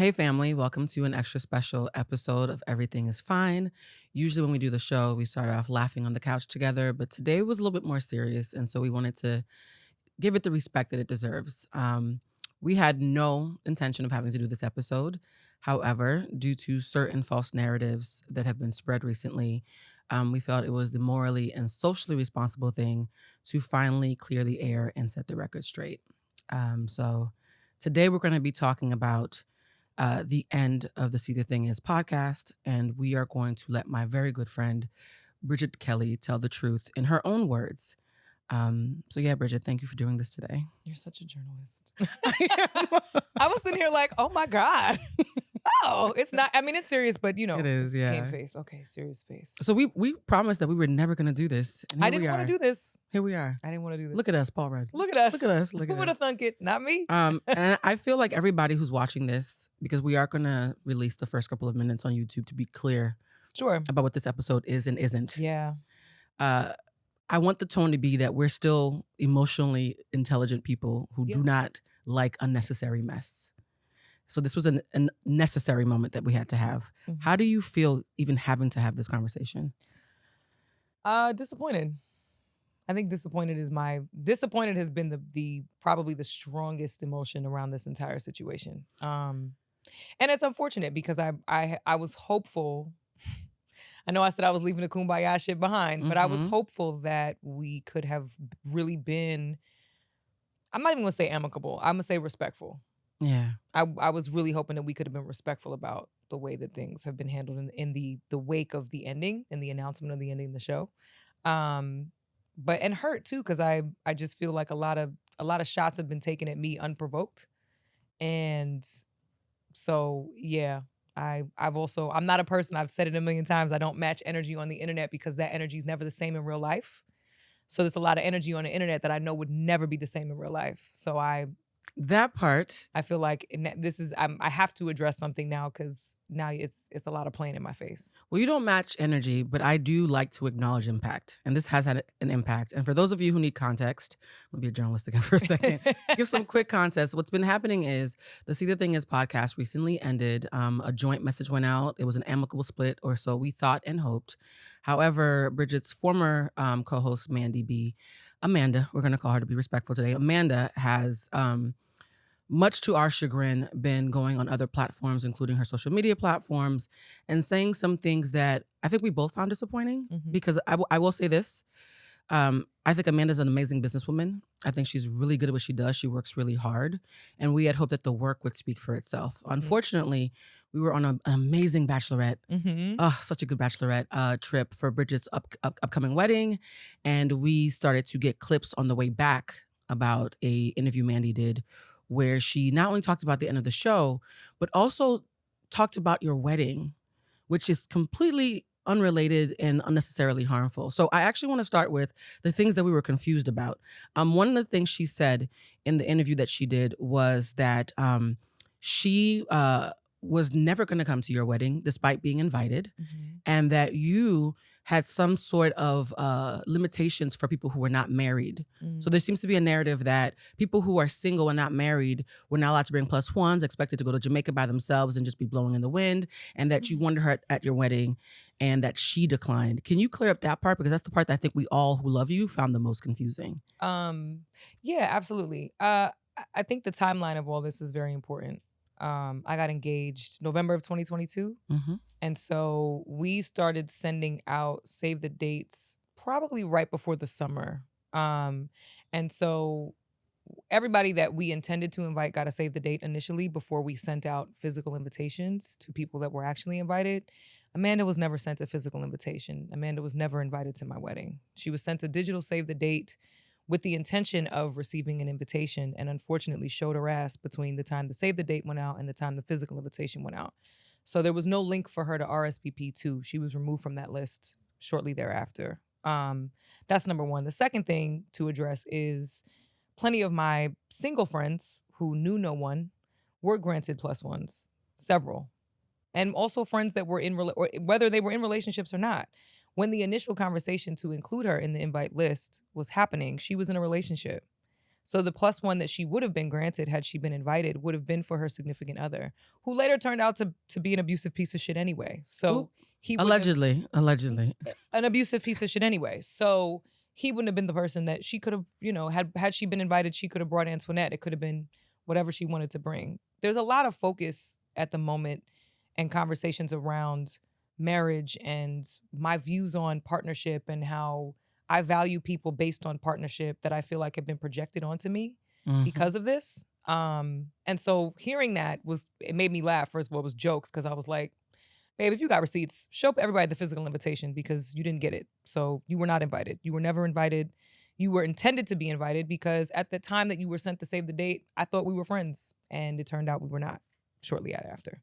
Hey, family, welcome to an extra special episode of Everything is Fine. Usually, when we do the show, we start off laughing on the couch together, but today was a little bit more serious. And so we wanted to give it the respect that it deserves. We had no intention of having to do this episode. However, due to certain false narratives that have been spread recently, we felt it was the morally and socially responsible thing to finally clear the air and set the record straight. So today, we're going to be talking about the end of the See the Thing Is podcast, and we are going to let my very good friend Bridget Kelly tell the truth in her own words. So yeah, Bridget, thank you for doing this today. You're such a journalist. I was sitting here like, oh my God. Oh, it's not, I mean, it's serious, but you know. It is, yeah. Game face. Okay, serious face. So we promised that we were never going to do this. And I didn't want to do this. Here we are. I didn't want to do this. Look at us, Paul Rudd. Look at us. Look at us. Who would have thunk it? Not me. And I feel like everybody who's watching this, because we are going to release the first couple of minutes on YouTube to be clear Sure. about what this episode is and isn't. Yeah. I want the tone to be that we're still emotionally intelligent people who do not like unnecessary mess. So this was a necessary moment that we had to have. Mm-hmm. How do you feel even having to have this conversation? Disappointed. I think disappointed has been the probably the strongest emotion around this entire situation. And it's unfortunate because I was hopeful. I know I said I was leaving the kumbaya shit behind, but I was hopeful that we could have really been, I'm not even gonna say amicable, I'm gonna say respectful. Yeah. I was really hoping that we could have been respectful about the way that things have been handled in the wake of the ending and the announcement of the ending of the show. But hurt too, because I just feel like a lot of shots have been taken at me unprovoked. And so yeah, I'm not a person, I've said it a million times, I don't match energy on the internet because that energy is never the same in real life. So there's a lot of energy on the internet that I know would never be the same in real life. So that part, I feel like I have to address something now because now it's a lot of playing in my face. Well, you don't match energy, but I do like to acknowledge impact. And this has had an impact. And for those of you who need context, I'm going to be a journalist again for a second. Give some quick context. What's been happening is the See the Thing Is podcast recently ended. A joint message went out. It was an amicable split, or so we thought and hoped. However, Bridget's former co-host, Amanda, we're going to call her to be respectful today. Amanda has, much to our chagrin, been going on other platforms, including her social media platforms, and saying some things that I think we both found disappointing. Because I will say this. I think Amanda's an amazing businesswoman. I think she's really good at what she does. She works really hard. And we had hoped that the work would speak for itself. Unfortunately, we were on an amazing bachelorette, such a good bachelorette trip for Bridget's upcoming wedding. And we started to get clips on the way back about a interview Mandy did where she not only talked about the end of the show, but also talked about your wedding, which is completely unrelated and unnecessarily harmful. So I actually want to start with the things that we were confused about. One of the things she said in the interview that she did was that she was never going to come to your wedding despite being invited, and that you had some sort of limitations for people who were not married. So there seems to be a narrative that people who are single and not married were not allowed to bring plus ones, expected to go to Jamaica by themselves and just be blowing in the wind, and that you wanted her at your wedding and that she declined. Can you clear up that part? Because that's the part that I think we all who love you found the most confusing. Yeah, absolutely. I think the timeline of all this is very important. I got engaged November of 2022. And so we started sending out save the dates probably right before the summer. And so everybody that we intended to invite got a save the date initially before we sent out physical invitations to people that were actually invited. Amanda was never sent a physical invitation. Amanda was never invited to my wedding. She was sent a digital save the date with the intention of receiving an invitation, and unfortunately showed her ass between the time the save the date went out and the time the physical invitation went out. So there was no link for her to RSVP to. She was removed from that list shortly thereafter. That's number one. The second thing to address is plenty of my single friends who knew no one were granted plus ones, several. And also friends that were or whether they were in relationships or not. When the initial conversation to include her in the invite list was happening, she was in a relationship. So the +1 that she would have been granted had she been invited would have been for her significant other, who later turned out to be an abusive piece of shit anyway. So Ooh, he wouldn't have, allegedly. an abusive piece of shit anyway. So he wouldn't have been the person that she could have, had she been invited, she could have brought Antoinette. It could have been whatever she wanted to bring. There's a lot of focus at the moment and conversations around marriage and my views on partnership and how I value people based on partnership that I feel like have been projected onto me because of this. And so hearing that it made me laugh. First of all, it was jokes because I was like, babe, if you got receipts, show everybody the physical invitation because you didn't get it. So you were not invited. You were never invited. You were intended to be invited because at the time that you were sent to save the date, I thought we were friends. And it turned out we were not shortly after.